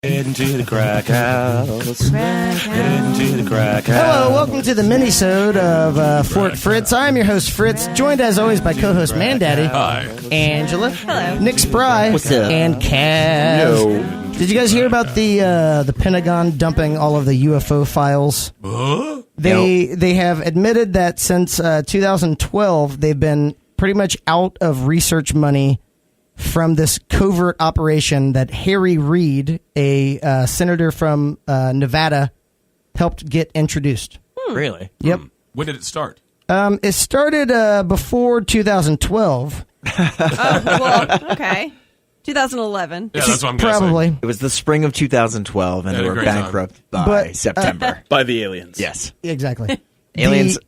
Into the crack house. Into the crack house. Hello, welcome to the Minisode of Fort Fritz. I'm your host, Fritz, joined as always by co-host Mandaddy. Hi. Angela. Hello. Nick Spry. What's up? And Kaz. Yo. Did you guys hear about the Pentagon dumping all of the UFO files? They have admitted that since 2012, they've been pretty much out of research money from this covert operation that Harry Reid, a senator from Nevada, helped get introduced. Really? Yep. When did it start? It started before 2012. Oh, well, okay. 2011. Yeah, that's what I'm going to Probably. say. It was the spring of 2012, and Had they a were great bankrupt by But- September. By the aliens. Yes. Exactly. Aliens.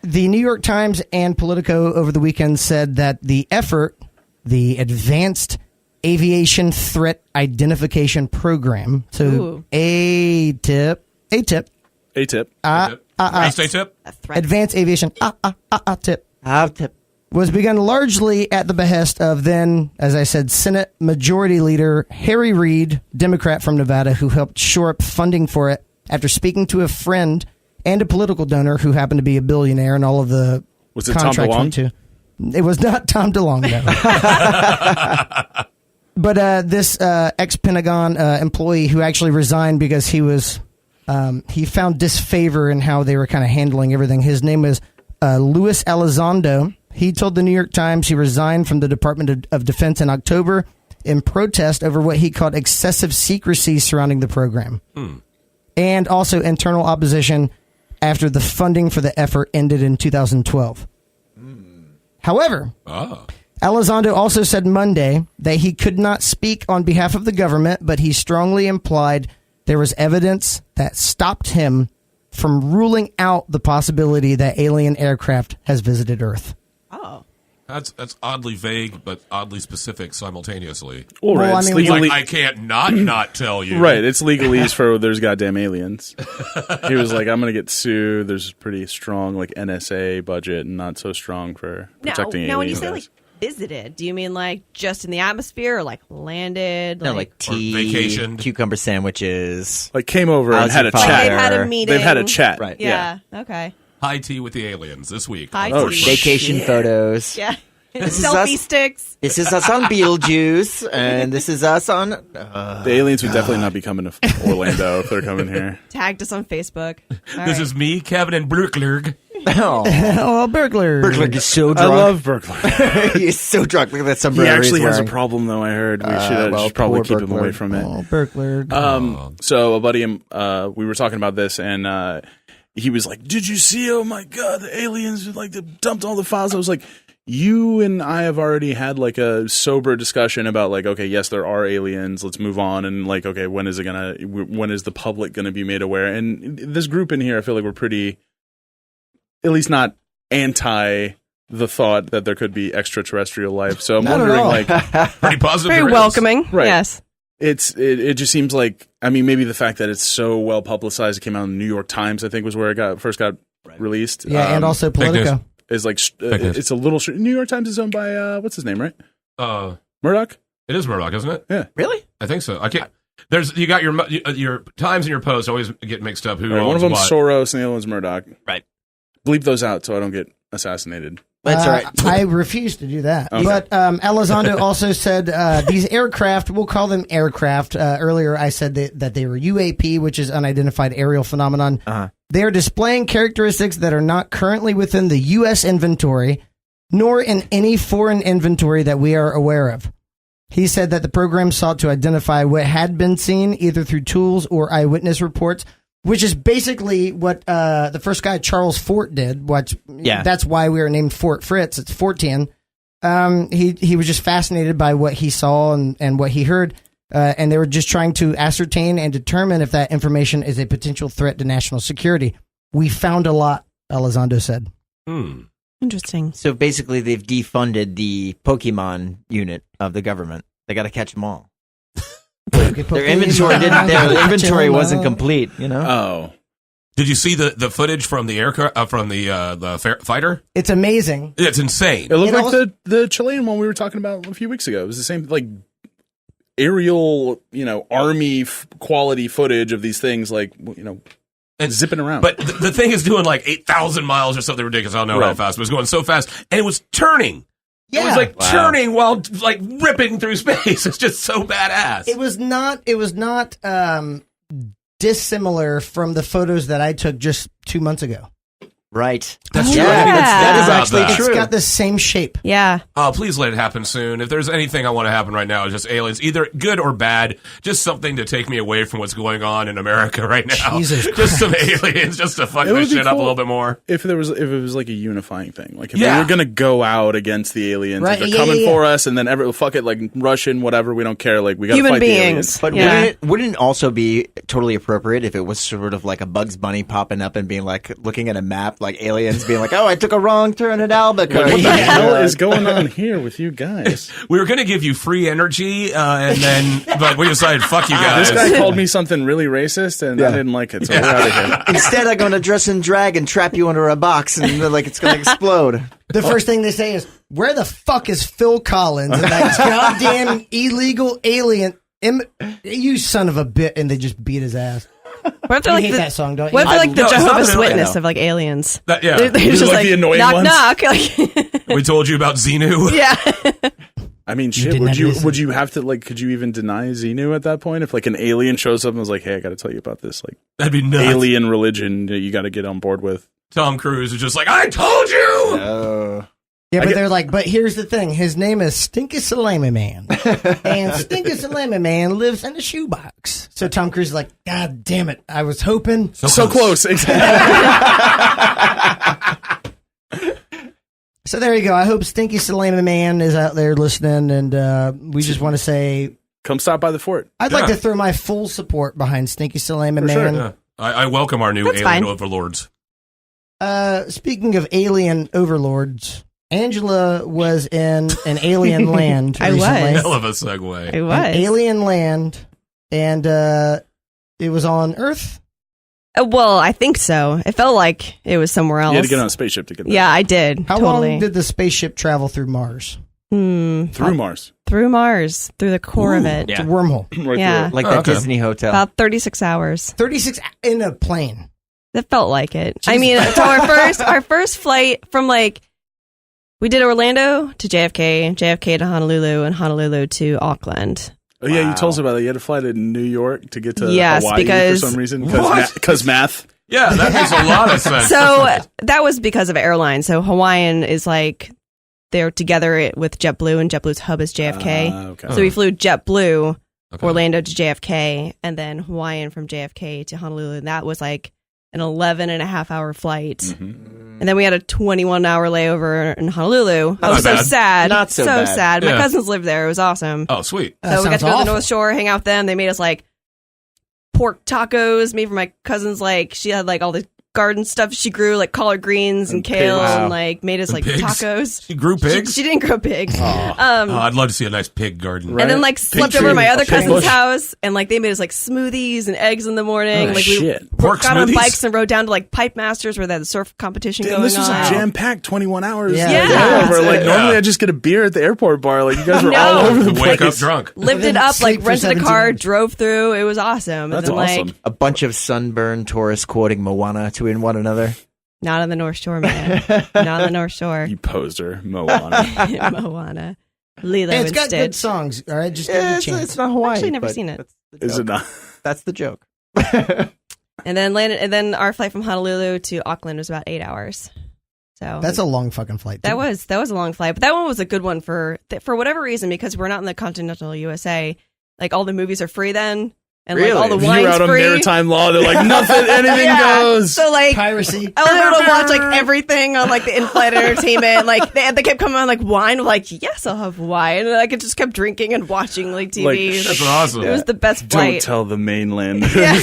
The New York Times and Politico over the weekend said that the effort, the Advanced Aviation Threat Identification Program, so Ooh. ATIP, A-tip. Stay tip? A threat. Advanced Aviation tip, I'll tip. was begun largely at the behest of then, as I said, Senate Majority Leader Harry Reid, Democrat from Nevada, who helped shore up funding for it after speaking to a friend and a political donor who happened to be a billionaire, and all of the Was it Tom contracts DeLonge? went to. It was not Tom DeLonge, no. But this ex-Pentagon employee who actually resigned because he found disfavor in how they were kind of handling everything. His name is Luis Elizondo. He told the New York Times he resigned from the Department of Defense in October in protest over what he called excessive secrecy surrounding the program. And also internal opposition after the funding for the effort ended in 2012. However, Elizondo also said Monday that he could not speak on behalf of the government, but he strongly implied there was evidence that stopped him from ruling out the possibility that alien aircraft has visited Earth. Oh. That's oddly vague, but oddly specific simultaneously. All right. Well, I It's mean, legally, Like, I can't not tell you. right. It's legalese for there's goddamn aliens. He was like, I'm going to get sued. There's a pretty strong like NSA budget and not so strong for protecting aliens. Now, when you say like visited, do you mean like just in the atmosphere or like landed? No, like tea, vacationed. cucumber sandwiches. Like came over and How's had your a father? chat. They've had a meeting. They've had a chat. Right. Yeah. Okay. High tea with the aliens this week. High Oh, tea. shit. Vacation photos. Yeah. This is Selfie us. sticks. This is us on Beetlejuice, and this is us on... The aliens would definitely not be coming to Orlando if they're coming here. Tagged us on Facebook. All This right. is me, Kevin, and Brooklurg. Oh, Oh, burglar. Berkler is so I drunk. love Berkeley. He's so drunk. Look at that He sombrero actually he's has a wearing. problem, though, I heard. We should well, probably poor keep him away Berkler. from it. Oh, burglar. So a buddy, we were talking about this, and he was like, "Did you see? Oh my god, the aliens like dumped all the files." I was like, "You and I have already had like a sober discussion about like, okay, yes, there are aliens. Let's move on, and like, okay, when is the public gonna be made aware?" And this group in here, I feel like we're pretty, at least not anti the thought that there could be extraterrestrial life. So I'm Not at wondering, all. like. Pretty positive. Very there is. welcoming. Right. Yes. It just seems like, I mean, maybe the fact that it's so well publicized, it came out in the New York Times, I think was where it first got released. Yeah, and also fake news. Politico. is like Fake news. it's a little New York Times is owned by what's his name, right? Uh, Murdoch. it is Murdoch, isn't it? Yeah, Really? I think so. I can't. You got your Times and your Post always get mixed up. Who right, owns one of them's what? Soros and the other one's Murdoch. Right. Bleep those out so I don't get assassinated. That's all right. I refuse to do that. Okay. But Elizondo also said these aircraft, we'll call them aircraft. Earlier I said that they were UAP, which is unidentified aerial phenomenon. They are displaying characteristics that are not currently within the U.S. inventory, nor in any foreign inventory that we are aware of. He said that the program sought to identify what had been seen either through tools or eyewitness reports, which is basically what the first guy, Charles Fort, did. Yeah. That's why we were named Fort Fritz. It's Fortean. He was just fascinated by what he saw and what he heard, and they were just trying to ascertain and determine if that information is a potential threat to national security. We found a lot, Elizondo said. Interesting. So basically, they've defunded the Pokemon unit of the government. They got to catch them all. Their inventory wasn't complete, you know? Oh, Did you see the footage from the aircraft from the fighter? It's amazing. It's insane. it looked It like also- the Chilean one we were talking about a few weeks ago. It was the same, like aerial, army quality footage of these things, like, and zipping around. But the thing is doing like 8,000 miles or something ridiculous. I don't know how fast, but it was going so fast, and it was turning. Yeah. It was like turning while like ripping through space. It's just so badass. It was not dissimilar from the photos that I took just 2 months ago. Right. That's true. yeah. I think That is actually that. true. It's got the same shape. Yeah. Oh, please let it happen soon. If there's anything I want to happen right now, it's just aliens, either good or bad. Just something to take me away from what's going on in America right now. Jesus just some aliens, just to fuck It would this be shit up a cool little bit more. If it was like a unifying thing, like if Yeah. we were gonna go out against the aliens, Right, if they're yeah, coming yeah. for us, and then fuck it, like Russian, whatever, we don't care. Like we gotta Human fight the beings. aliens. But Yeah. wouldn't it also be totally appropriate if it was sort of like a Bugs Bunny popping up and being like, looking at a map, like aliens being like, oh, I took a wrong turn at Albuquerque. What the hell is going on here with you guys? We were going to give you free energy, but we decided, fuck you guys. This guy called me something really racist, and I didn't like it, so we're out of here. Instead, I'm going to dress and drag and trap you under a box, and like it's going to explode. The first thing they say is, "Where the fuck is Phil Collins?" And that goddamn illegal alien, you son of a bit, and they just beat his ass. What if they're You like hate that song, don't you? What if they're like the No, it's not Jehovah's that I Witness know. of like aliens? Yeah. They're just like like the annoying knock ones? knock. Like, We told you about Xenu. yeah. I mean, did shit. not listen. Would you have to could you even deny Xenu at that point if like an alien shows up and was like, "Hey, I got to tell you about this like That'd be nuts. alien religion that you got to get on board with"? Tom Cruise is just like, I told you! Yeah, but they're like, but here's the thing. His name is Stinky Salami Man. And Stinky Salami Man lives in a shoebox. So Tom Cruise is like, God damn it. I was hoping. So close. Exactly. So there you go. I hope Stinky Salami Man is out there listening. And we just want to say, Come stop by the fort. I'd like to throw my full support behind Stinky Salami Man. sure. Yeah. I welcome our new That's alien fine. overlords. Speaking of alien overlords, Angela was in an alien land I recently. was. Hell of a segue. It An was. alien land, and it was on Earth. Well, I think so. It felt like it was somewhere else. You had to get on a spaceship to get there. Yeah, I did. How totally. long did the spaceship travel through Mars? Through Mars. Through Mars, through the core of it. It's a wormhole. Right Yeah. through Like Oh, that okay. Disney hotel. About 36 hours. 36 in a plane. It felt like it. I mean, so our first flight from like, we did Orlando to JFK, JFK to Honolulu, and Honolulu to Auckland. Oh yeah, you told us about that. You had to fly to New York to get to Yes, Hawaii because- for some reason What? because math. Yeah, that makes a lot of sense. So that was because of airline. So Hawaiian is like, they're together with JetBlue, and JetBlue's hub is JFK. Okay. So we flew JetBlue, Okay. Orlando to JFK, and then Hawaiian from JFK to Honolulu. And that was like an 11.5-hour flight. Mm-hmm. And then we had a 21-hour layover in Honolulu. I Not was so bad. sad. Not so bad. sad. My Yeah. cousins lived there. It was awesome. Oh, sweet. That So we got sounds to go to the awful. North Shore, hang out with them. They made us like pork tacos made for my cousin's, like, she had like all the garden stuff she grew, like collard greens and And kale, pigs. and like made us And like pigs? tacos. She grew pigs? She didn't grow pigs. Oh, I'd love to see a nice pig garden. Right. And then like slept Pig over at my tree. other Pig cousin's bush. house, and like they made us like smoothies and eggs in the morning. Oh, like shit. we Pork got on smoothies? bikes and rode down to like Pipe Masters where they had the surf competition Damn, going this was on. a jam-packed 21 hours. Yeah. Yeah. Over. Like Yeah. normally I just get a beer at the airport bar. Like you guys were No. all over the Wake place. up drunk. Lived And it then up, like sleep for rented a 17 car, hours. drove through. It was awesome. That's and then awesome. like A bunch of sunburned tourists quoting Moana to one another. not on the North Shore, man. Not on the North Shore. You poser, Moana. Moana. Lilo Hey, it's got instead. good songs. All right, just give it Yeah, a it's chance. not Hawaii. Actually, never but seen it. That's the Is joke. it not? That's the joke. And then our flight from Honolulu to Auckland was about 8 hours. So That's a long fucking flight. that too. was a long flight, but that one was a good one for whatever reason, because we're not in the continental USA. Like all the movies are free then, and like all the If wine's you're out on free. maritime law, they're like nothing, anything Yeah. goes. So like piracy. I was able to watch like everything on like the in-flight entertainment. Like they kept coming on like wine. I'm like, yes, I'll have wine, and I could just kept drinking and watching like TV. Like, That's awesome. It was the best Don't flight. tell the mainland. Yeah.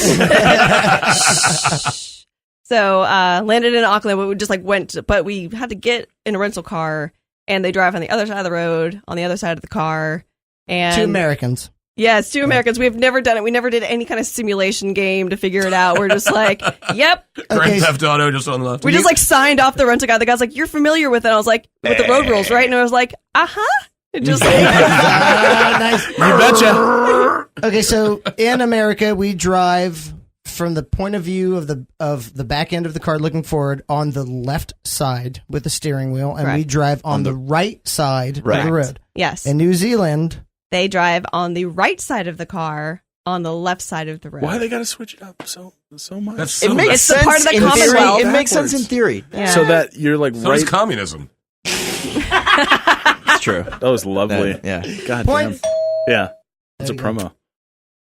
So landed in Auckland, but we just like but we had to get in a rental car, and they drive on the other side of the road, on the other side of the car. And Two Americans. yeah, it's two Americans. We've never done it. We never did any kind of simulation game to figure it out. We're just like, yep. Grand Okay. Theft Auto just on the left. We just like signed off the rental guy. The guy's like, you're familiar with it. I was like, with the road rules, right? And I was like, uh-huh. Just Nice. You betcha. Okay, so in America, we drive from the point of view of the back end of the car looking forward on the left side with the steering wheel, and we Correct. drive on the right side of the road. yes. In New Zealand, They drive on the right side of the car on the left side of the road. Why they got to switch it up so much? That's It so makes It's the sense part of the in Commonwealth. theory. It makes sense in theory. Yeah. So that you're like So right. is communism. It's true. That was lovely. Yeah. God Point. damn. Yeah. It's a There you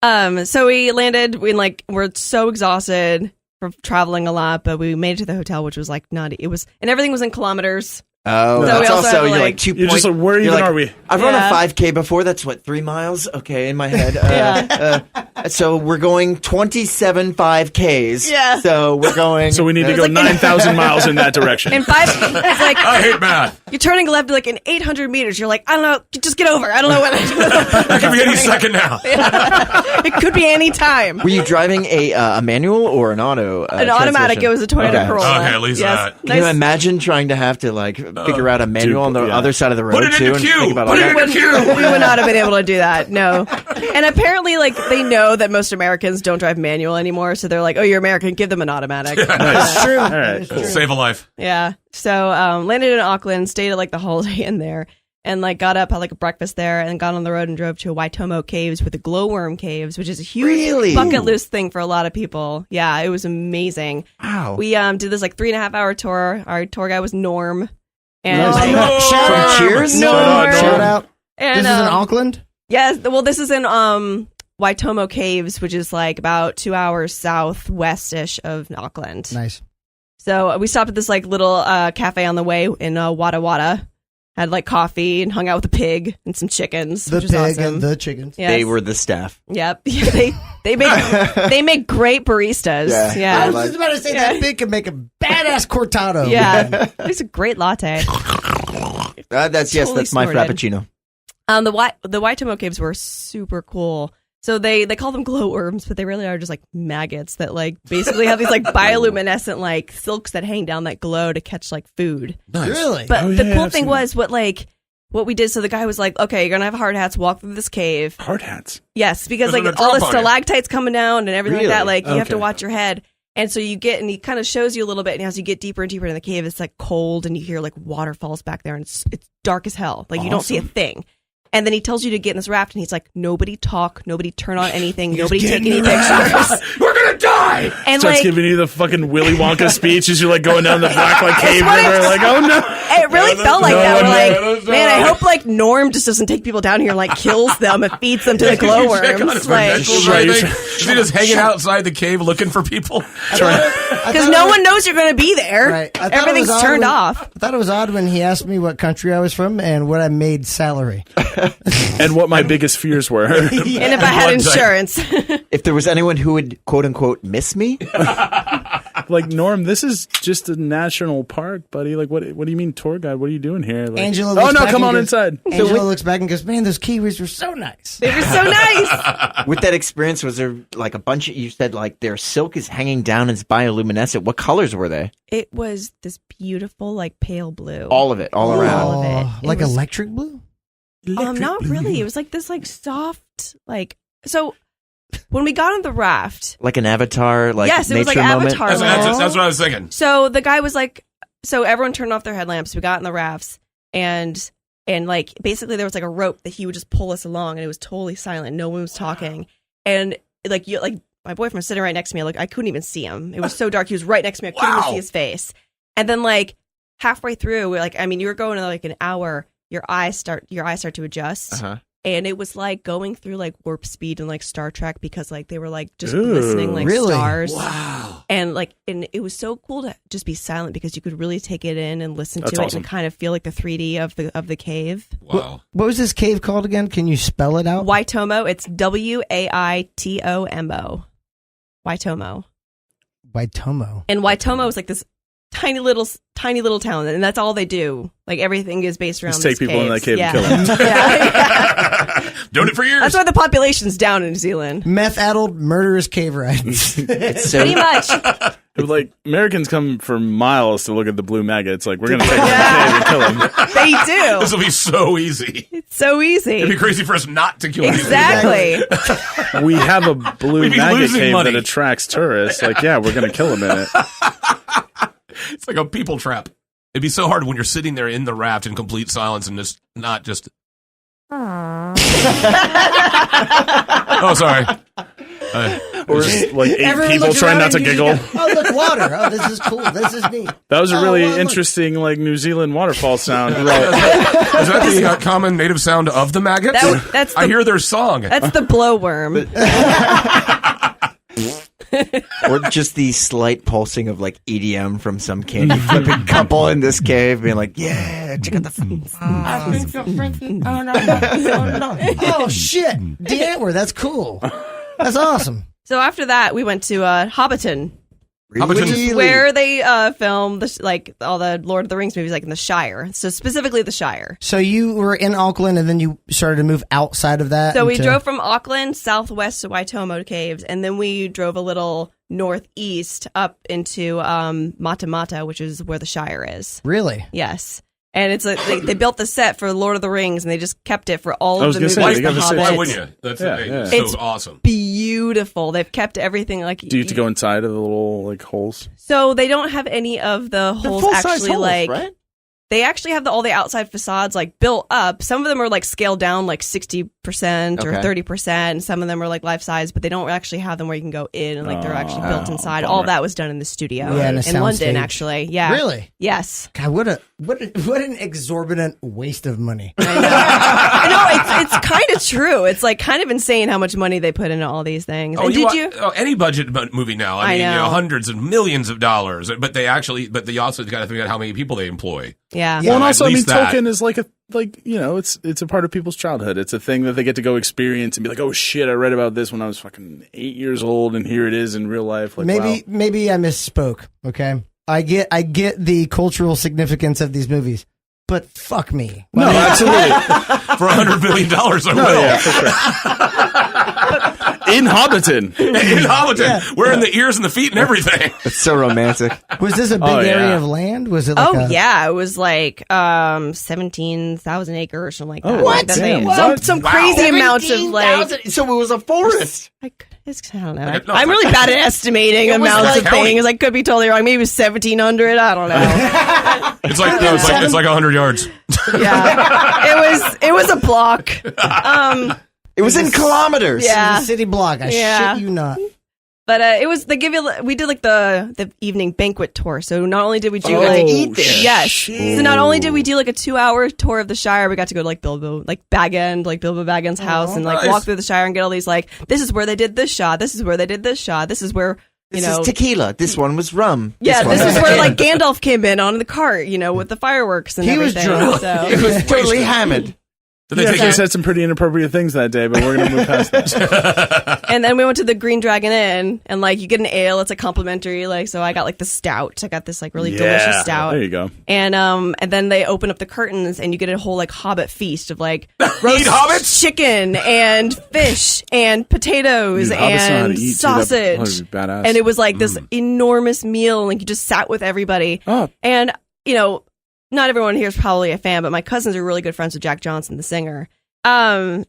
promo. So we landed. We're so exhausted from traveling a lot, but we made it to the hotel, which was like nutty. It was, and everything was in kilometers. Oh, So that's we also also have, you're like- like 2 You're just like, where you're even like, are we? I've run a Yeah. 5K before. That's what, 3 miles? Okay, in my head. So we're going 27 5Ks. Yeah. So we're going. So we need to It's go like 9,000 miles in that direction. And five, it's like I hate math. you're turning left like in 800 meters. You're like, I don't know, just get over. I don't know what. It could be any second now. It could be any time. Were you driving a manual or an auto? An automatic. transmission? It was a Toyota Okay. Corolla. Okay, at least that. Can you imagine trying to have to like figure out a manual on the yeah. other side of the road Put it too? in the and queue. think about Put all it that? in the queue. We would not have been able to do that. No. And apparently, like, they know that most Americans don't drive manual anymore. So they're like, oh, you're American. Give them an automatic. That's true. All right. Cool. Save a life. Yeah. So landed in Auckland, stayed at like the Holiday Inn there, and like got up, had like a breakfast there, and got on the road and drove to Waitomo Caves with the glowworm caves, which is a huge Really? bucket list thing for a lot of people. Yeah, it was amazing. Wow. We did this like 3.5 hour tour. Our tour guide was Norm. And Nice. Shout From out. Cheers? Norm. Shout out. And, This is in Auckland? Yes, well, this is in Waitomo Caves, which is like about 2 hours southwest-ish of Auckland. Nice. So we stopped at this like little cafe on the way in Wada Wada. Had like coffee and hung out with the pig and some chickens, The which pig was awesome. and the chickens. Yes. They were the staff. Yep. They make great baristas. Yeah. Yeah. I was just about to say that pig can make a badass cortado. Yeah. It's a great latte. That's Totally that's my snorted. frappuccino. The Waitomo Caves were super cool. So they call them glowworms, but they really are just like maggots that like basically have these like bioluminescent like silks that hang down that glow to catch like food. Nice. Really? But Oh, the yeah, cool I've thing seen was what we did. So the guy was like, "Okay, you're gonna have hard hats. Walk through this cave." Hard hats. Yes, because There's like gonna all the drop on you. stalactites coming down and everything like that. Really? Like you have to Okay. watch your head. And so you get, and he kind of shows you a little bit. And as you get deeper and deeper in the cave, it's like cold, and you hear like waterfalls back there, and it's dark as hell. Like you don't see a thing. And then he tells you to get in this raft, and he's like, "Nobody talk, nobody turn on anything, nobody take any pictures." We're gonna die. And Starts like, giving you the fucking Willy Wonka speech as you're like going down the black like cave what river. Like, oh no. it really felt like no that. one We're knows. like, man, I hope like Norm just doesn't take people down here and like kills them and feeds them to the Check on glowworms. his Like, credentials or Right, anything? Is he just hanging outside the cave looking for people? because no one knows you're going to be there. Right. I thought it Everything's was odd turned when- off. I thought it was odd when he asked me what country I was from and what I made salary. And what my biggest fears were. And if I had One thing. insurance. If there was anyone who would quote unquote miss me, Like, Norm, this is just a national park, buddy. Like, what do you mean tour guide? What are you doing here? Like, Angela oh looks no, back come and on goes- inside. Angela looks back and goes, "Man, those Kiwis were so nice." They were so nice. with that experience, was there like a bunch of, you said like their silk is hanging down and it's bioluminescent. What colors were they? It was this beautiful, like pale blue. All of it, all around. All of it. It Like was- electric blue? Not really. It was like this, like soft, like so. When we got on the raft, Like an avatar, like yes, it was like nature moment. Avatar. That's what I was thinking. So the guy was like, so everyone turned off their headlamps. We got in the rafts, and like basically there was like a rope that he would just pull us along, and it was totally silent. No one was talking, and like my boyfriend was sitting right next to me. Like I couldn't even see him. It was so dark. He was right next to me. I couldn't even see his face. And then like halfway through, you were going in like an hour. Your eyes start to adjust. Uh-huh. And it was like going through like warp speed and like Star Trek because like they were like just Ooh, glistening like really? stars. Wow. And like, and it was so cool to just be silent because you could really take it in and listen That's to awesome. it and kind of feel like the 3D of the cave. Wow. What was this cave called again? Can you spell it out? Waitomo, it's Waitomo. Waitomo. Waitomo. And Waitomo is like this tiny little town, and that's all they do. Like everything is based around Just take these people in that caves. cave and kill them. Yeah. Doing it for years. That's why the population's down in New Zealand. Meth-addled murderous cave rides. It's so Pretty much. Have Like, Americans come for miles to look at the blue maggots. Like, we're going to take them and kill them. They do. This will be so easy. It's so easy. It'd be crazy for us not to kill Exactly. We have a blue We'd be maggot losing cave money. that attracts tourists. Like, yeah, we're going to kill them in it. It's like a people trap. It'd be so hard when you're sitting there in the raft in complete silence and just not just. Oh, sorry. Or just, like, 8 Everyone people looks trying around not to and you giggle. just go, oh, look, water. Oh, this is cool. This is neat. That was a Oh, really well, look. interesting, like, New Zealand waterfall sound. Is that the common native sound of the maggots? That's I hear their song. That's the blowworm. Or just the slight pulsing of like EDM from some candy flipping couple in this cave being like, yeah, check out the Oh, shit. The Antwer. That's cool. That's awesome. So after that, we went to Hobbiton, Hobbiton. which is where they filmed all the Lord of the Rings movies, like in the Shire. So specifically the Shire. So you were in Auckland, and then you started to move outside of that? So we into- drove from Auckland southwest to Waitomo Caves, and then we drove a little northeast up into Mata Mata, which is where the Shire is. Really? Yes. And it's they built the set for Lord of the Rings, and they just kept it for all I of was the gonna movies. say, The they got the set. Hobbit. Why wouldn't you? That's Yeah, so yeah. It's awesome. Beautiful. They've kept everything like. Do you have to go inside of the little, like, holes? So they don't have any of the holes actually like. right? They actually have all the outside facades like built up. Some of them are like scaled down like 60% or Okay. 30%. And some of them are like life size, but they don't actually have them where you can go in and like they're actually built inside. bummer. All of that was done in the studio Yeah, in a in sound London, stage. actually. Yeah. Really? Yes. God, what an exorbitant waste of money. I know it's kind of true. It's like kind of insane how much money they put into all these things. Oh, And did you? any budget movie now? I mean, know. hundreds and millions of dollars. But they also got to figure out how many people they employ. Yeah. Well, and at also, I mean, least that. Tolkien is like it's a part of people's childhood. It's a thing that they get to go experience and be like, oh shit, I read about this when I was fucking 8 years old, and here it is in real life. Like, wow. Maybe I misspoke. Okay, I get the cultural significance of these movies, but fuck me. No, absolutely. For $100 billion, I No, will. yeah, for sure. In Hobbiton. In Hobbiton, wearing the ears and the feet and everything. It's so romantic. Was this a big Oh, yeah. area of land? Was it? Like Oh a, yeah, it was like 17,000 acres or something like that. Oh, Like, that damn. they- What? some crazy amounts of like. So it was a forest. I don't know. Like, no, I'm really bad at estimating was amounts like of things. I could be totally wrong. Maybe it was 1,700. I don't know. It's like 100 yards. Yeah, it was a block. It was in kilometers. Yeah. the city block. I Yeah. shit you not. But it was we did like the evening banquet tour. So not only did we do Oh, like eat there. yes, shit. so not only did we do like a 2-hour tour of the Shire, we got to go to like Bilbo Baggins' house and like nice. walk through the Shire and get all these like this is where they did this shot, this is where they did this shot, this is where This is tequila. This one was rum. yeah, one this was is where gin. like Gandalf came in on the cart, with the fireworks and He was everything. drunk. So. It was totally hammered. Did They they definitely take said some pretty inappropriate things that day, but we're going to move past that. And then we went to the Green Dragon Inn, and like you get an ale, it's a complimentary. Like so, I got like the stout. I got this like really delicious stout. There you go. And then they open up the curtains, and you get a whole like Hobbit feast of like roast hobbits? chicken and fish and potatoes Dude, hobbits know how to and eat, dude. sausage. That would be badass. And it was like this enormous meal, and like you just sat with everybody. Oh. And not everyone here is probably a fan, but my cousins are really good friends with Jack Johnson, the singer.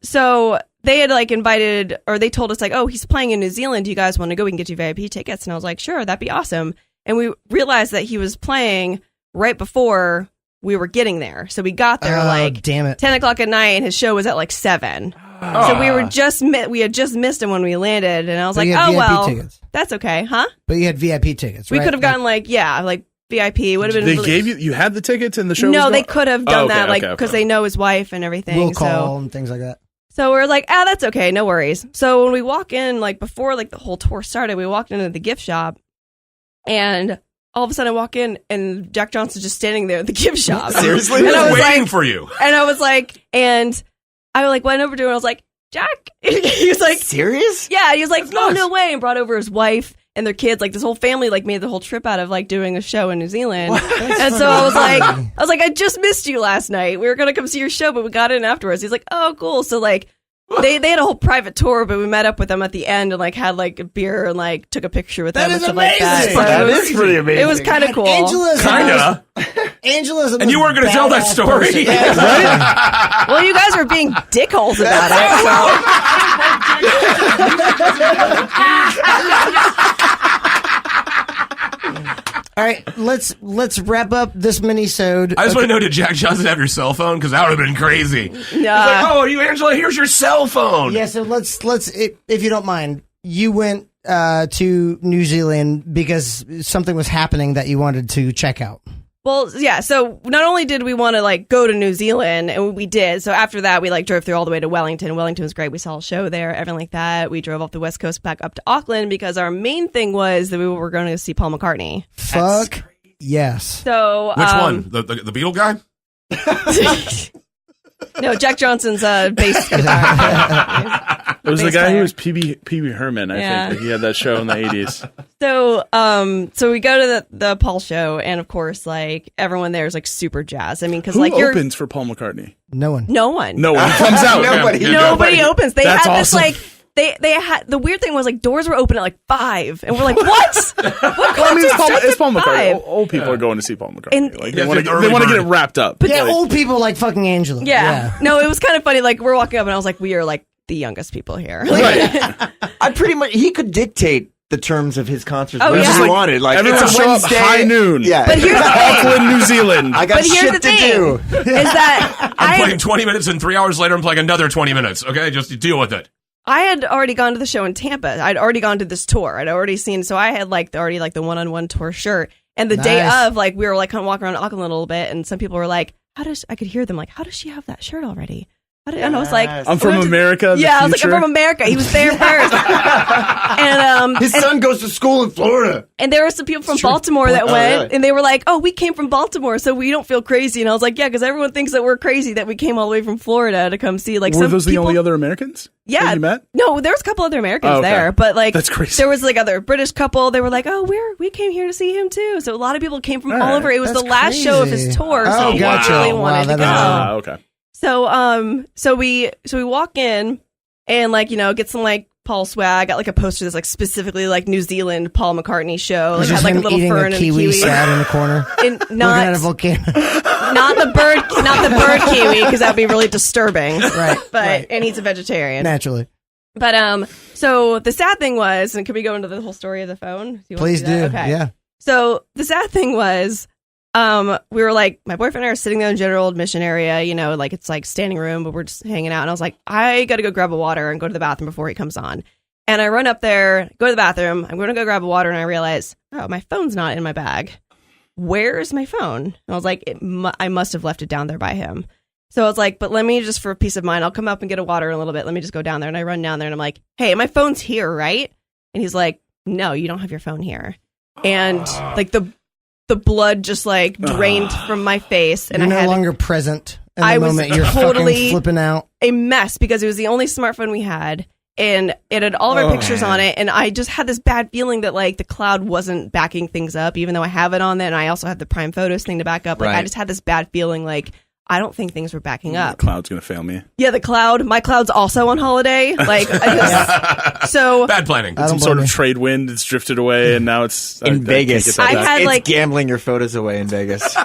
So they had like invited, or they told us like, oh, he's playing in New Zealand. Do you guys want to go? We can get you VIP tickets. And I was like, sure, that'd be awesome. And we realized that he was playing right before we were getting there. So we got there like damn it. 10 o'clock at night, and his show was at like 7. So we had just missed him when we landed. And I was But like, you had oh, VIP well, tickets. that's okay. Huh? But you had VIP tickets, We right? could have gotten like VIP would have been They really- gave you had the tickets and the show no, was they going? could have done Oh, okay, that, like, okay, because okay. they know his wife and everything. Will call So, and things like that. so we're like, that's okay, no worries. So when we walk in, like, before, like, the whole tour started, we walked into the gift shop, and all of a sudden I walk in, and Jack Johnson's just standing there at the gift shop. Seriously? And I was waiting like, for you. and I was like, and I like went over to him, and I was like, Jack? He was like, Serious? yeah, he was like, nice. no way, and brought over his wife and their kids. Like, this whole family, like, made the whole trip out of, like, doing a show in New Zealand. And so I was like, I just missed you last night. We were going to come see your show, but we got in afterwards. He's like, oh, cool. So, like, They had a whole private tour, but we met up with them at the end and like had like a beer and like took a picture with them and stuff like that. amazing. So That it was- is pretty amazing. It was kind of cool. Kinda. Angela's And you weren't going to tell that story. Well, you guys were being dickholes about All right, let's wrap up this mini-sode. I just want to know, did Jack Johnson have your cell phone? Because that would have been crazy. He's like, oh, you, Angela, here's your cell phone. Yeah, so let's if you don't mind, you went to New Zealand because something was happening that you wanted to check out. Well, yeah. So not only did we want to like go to New Zealand, and we did. So after that, we like drove through all the way to Wellington. Wellington was great. We saw a show there, everything like that. We drove off the West Coast back up to Auckland because our main thing was that we were going to see Paul McCartney. Fuck yes. So Which one? The Beatle guy? No, Jack Johnson's bass guitar. It was the Bass guy player. who was Pee-wee Herman, I Yeah. think. He had that show in the 80s. So we go to the Paul show, and of course, like everyone there is like super jazzed. I mean, because Who like opens for Paul McCartney? No one. no one, No one comes out. Nobody. nobody opens. They That's had this awesome. like. They had the weird thing was like doors were open at like 5, and we're like, what? What Well, I mean, it's Paul McCartney. 5? Old people are going to see Paul McCartney. And- Like, Yeah, they want the to early get bird. it wrapped up. But Yeah, Like, old people like fucking Angela. Yeah. No, it was kind of funny. Like we're walking up, and I was like, we are like the youngest people here. right. I pretty much he could dictate the terms of his concerts Oh, whatever yeah. he Like, wanted. Like everyone it's a show up Wednesday. high noon. Yeah, But here's the thing. Auckland, New Zealand. I got But here's shit the to thing do. is that I'm playing 20 minutes, and 3 hours later, I'm playing another 20 minutes. Okay, just deal with it. I had already gone to the show in Tampa. I'd already gone to this tour. I'd already seen, so I had like the one-on-one tour shirt. And the day Nice. of, like we were like kind of walking around Auckland a little bit, and some people were like, I could hear them like, how does she have that shirt already? And I was like, Yes. I'm from America. yeah, I was like, I'm from America. He was there first. and His son goes to school in Florida. And there were some people from Baltimore that Oh, went, really? and they were like, "Oh, we came from Baltimore, so we don't feel crazy." And I was like, "Yeah, because everyone thinks that we're crazy that we came all the way from Florida to come see." Like, Were some those the people, only other Americans? Yeah, that you met? No, there was a couple other Americans Oh, okay. there, but like, That's crazy. there was like other British couple. They were like, "Oh, we came here to see him too." So a lot of people came from all right. over. It was That's the last show of his crazy. tour, so Oh, he gotcha. really Wow, wanted to that go. is Okay. So we walk in and like get some like Paul swag. Got like a poster that's like specifically like New Zealand Paul McCartney show. Like, Just had like a him little eating fern a and kiwi sad in the corner. And Looking at a not volcano. not the bird kiwi because that'd be really disturbing. Right. But right. and he's a vegetarian. Naturally. But so the sad thing was, and can we go into the whole story of the phone? you want Please to that? do. Okay. Yeah. So the sad thing was, we were like, my boyfriend and I are sitting there in general admission area, like it's like standing room, but we're just hanging out. And I was like, I got to go grab a water and go to the bathroom before he comes on. And I run up there, go to the bathroom. I'm going to go grab a water, and I realize, oh, my phone's not in my bag. Where's my phone? And I was like, I must have left it down there by him. So I was like, but let me just, for peace of mind, I'll come up and get a water in a little bit. Let me just go down there. And I run down there, and I'm like, hey, my phone's here, right? And he's like, no, you don't have your phone here. And like the blood just like drained from my face, and You're I had no longer present in the I was moment. You're totally- fucking flipping out. a mess because it was the only smartphone we had, and it had all of our pictures on it, and I just had this bad feeling that like the cloud wasn't backing things up, even though I have it on there, and I also have the Prime Photos thing to back up. Like I Right. just had this bad feeling like I don't think things were backing The up. cloud's going to fail me. Yeah, my cloud's also on holiday. Like so Bad planning. I don't Some sort blame of you. trade wind. It's drifted away, and now it's In Vegas. can't get that I back. had It's like gambling your photos away in Vegas.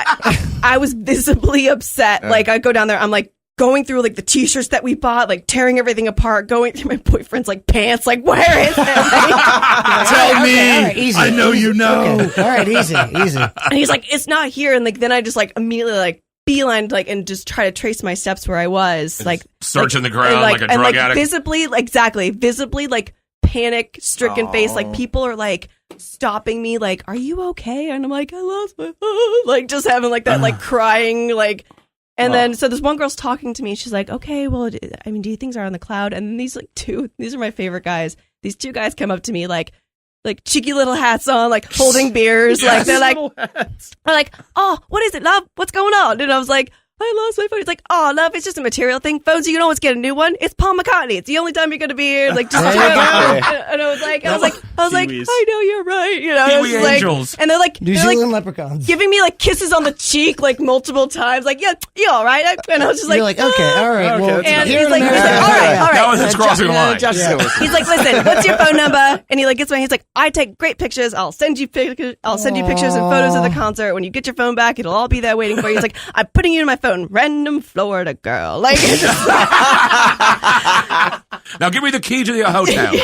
I was visibly upset. Like I go down there, I'm like going through like the t-shirts that we bought, like tearing everything apart, going through my boyfriend's like pants, like where is it? Tell me. Okay, all right, easy. I know you know. Okay. All right, easy. And he's like, it's not here. And like then I just like immediately like beeline like and just try to trace my steps where I was, like Searching like, the ground and, like a and, drug addict. Visibly, like panic stricken face. Like people are like stopping me, like, are you okay? And I'm like, I lost my phone. Like just having like that like crying like. And then, so this one girl's talking to me. She's like, okay, well, I mean, do you think are on the cloud? And then these are my favorite guys. These two guys come up to me like cheeky little hats on, like holding beers. Yes. Like, they're like, oh, what is it, love? What's going on? And I was like, I lost my phone. He's like, oh, love, it's just a material thing. Phones, you can always get a new one. It's Paul McCartney. It's the only time you're going to be here. Like, just There you go. and I was like, Kiwis. I know you're right. You know, I was Kiwi like, angels. and they're like, New Zealand leprechauns. giving me like kisses on the cheek like multiple times. Like, yeah, you all right? And I was just You're like, okay, all right. Okay, well, that's and here he's in like, America- all right. That was his crossing the line. Josh Yeah. He's like, listen, what's your phone number? And he like gets my. He's like, I take great pictures. I'll send you pictures. I'll send you pictures and photos of the concert. When you get your phone back, it'll all be there waiting for you. He's like, I'm putting you in my phone. Random Florida girl. Like, it's just, Now give me the key to the hotel.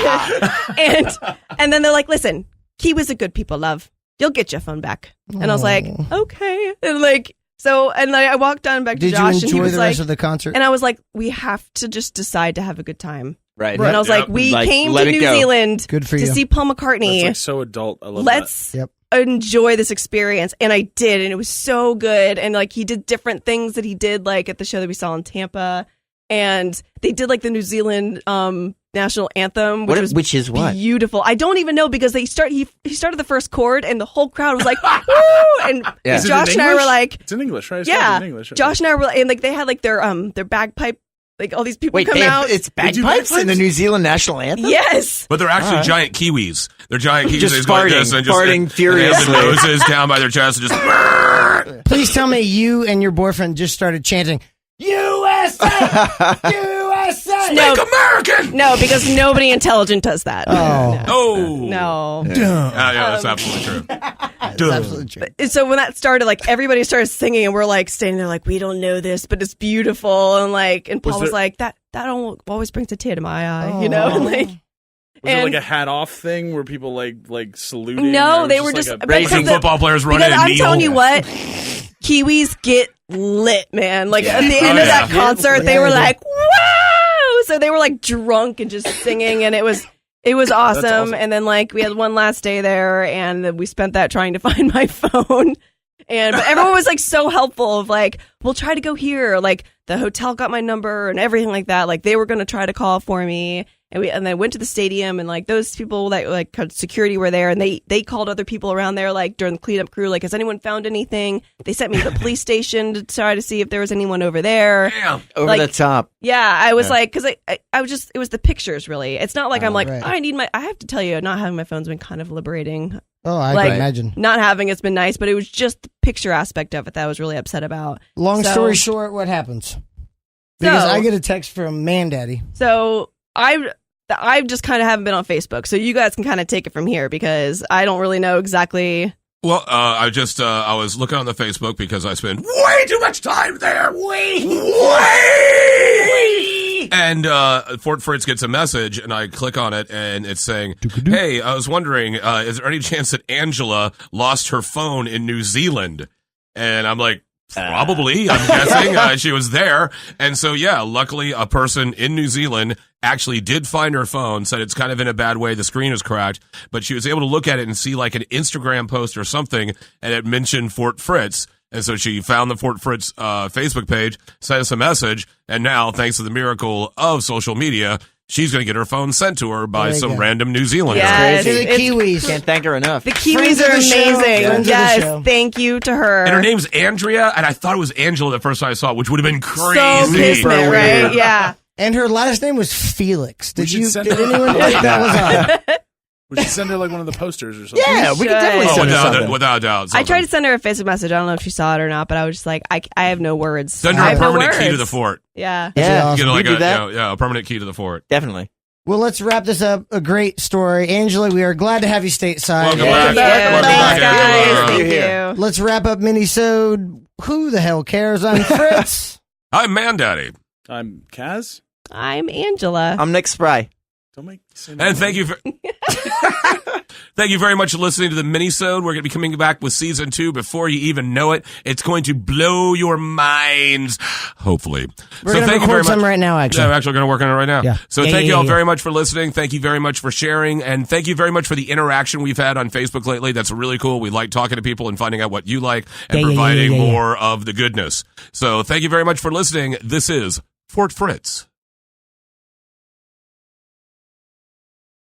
and then they're like, listen, Kiwis are good people, love. You'll get your phone back. And I was like, okay. And like, so, and like, I walked down back to Did you Josh, and he enjoy was the like, rest of the concert? and I was like, we have to just decide to have a good time. Right. And I was like, Yep. we Like, came let to it New go. Zealand Good for to you. see Paul That's McCartney. like so adult. I love Let's Yep. enjoy this experience. And I did, and it was so good. And like, he did different things that he did, like at the show that we saw in Tampa. And they did like the New Zealand national anthem, Which is what? beautiful. I don't even know because he started the first chord, and the whole crowd was like, "Woo!" And Yeah. Is it Josh in and I were English? like, It's in English, right? It's "Yeah." probably in English. Josh and I were, and like they had like their bagpipe, like all these people Wait, come out. it's They do bagpipes in the bagpipes? New Zealand national anthem? Yes. But they're actually giant Kiwis. They're giant Kiwis. Just They go like this farting, and just, farting and they furiously. have the noses down by their chest and just. Please tell me you and your boyfriend just started chanting, USA! USA! No. Make American! No, because nobody intelligent does that. Oh. Oh. No. Duh. Yeah, that's absolutely true. That's absolutely true. And so when that started, like everybody started singing, and we're like standing there, like we don't know this, but it's beautiful, and like, and Paul was like, that always brings a tear to my eye, you know, and like. Was it like a hat off thing where people like saluting? No, or was they were just like a- because Raising football players running Because and I'm kneel. telling you what, Kiwis get lit, man. Like at the end Oh, of that yeah. concert, they Yeah, were they do. like, "Wow!" So they were like drunk and just singing, and it was awesome. awesome. And then like we had one last day there, and we spent that trying to find my phone. But everyone was like so helpful of like, we'll try to go here. Like the hotel got my number and everything like that. Like they were going to try to call for me. And they went to the stadium, and like those people that like security were there, and they called other people around there like during the cleanup crew, like, has anyone found anything? They sent me to the police station to try to see if there was anyone over there. Damn. Over Like- the top. Yeah, I was like, because I was just, it was the pictures really. It's not like I'm like, right. I have to tell you, not having my phone's been kind of liberating. Oh, I Like- can imagine. Not having it's been nice, but it was just the picture aspect of it that I was really upset about. Long So- story short, what happens? Because So- I get a text from Mandaddy. So I just kind of haven't been on Facebook, so you guys can kind of take it from here because I don't really know exactly. Well, I was looking on the Facebook because I spend way too much time there. Way. And Fort Fritz gets a message, and I click on it, and it's saying, "Hey, I was wondering, is there any chance that Angela lost her phone in New Zealand?" And I'm like, probably. I'm guessing she was there. And so, yeah, luckily a person in New Zealand actually did find her phone, said it's kind of in a bad way. The screen is cracked, but she was able to look at it and see like an Instagram post or something, and it mentioned Fort Fritz. And so she found the Fort Fritz Facebook page, sent us a message, and now, thanks to the miracle of social media, she's going to get her phone sent to her by There you some go. random New Zealander. Yes. To the It's- Kiwis. Can't thank her enough. The Friends Kiwis of are the show. amazing. Friends of the Yes, show. thank you to her. And her name's Andrea, and I thought it was Angela the first time I saw it, which would have been crazy. so kismet, right? Yeah. And her last name was Felix. Did should you? send Did her- anyone think that was odd? We should send her like one of the posters or something. Yeah, we could should. definitely Oh, send her something. without a doubt. I tried to send her a Facebook message. I don't know if she saw it or not, but I was just like, I have no words. Send her I a have no permanent key to words. the fort. Yeah. Yeah, awesome. Get like we do that. a permanent key to the fort. Definitely. Well, let's wrap this up. A great story. Angela, we are glad to have you stateside. Welcome Thank back. you. Welcome Thanks, back, guys. Angela. Thank Here. you. Let's wrap up Minisode. Who the hell cares? I'm Fritz. I'm Mandaddy. I'm Kaz. I'm Angela. I'm Nick Spry. Don't make say And no. thank you thank you very much for listening to the Minisode. We're going to be coming back with season 2 before you even know it. It's going to blow your minds, hopefully. We're going to record some right now, actually. Yeah, we're actually going to work on it right now. Yeah. So Yeah, thank yeah, you all yeah. very much for listening. Thank you very much for sharing. And thank you very much for the interaction we've had on Facebook lately. That's really cool. We like talking to people and finding out what you like and Yeah, yeah, yeah, providing yeah, yeah. more of the goodness. So thank you very much for listening. This is Fort Fritz.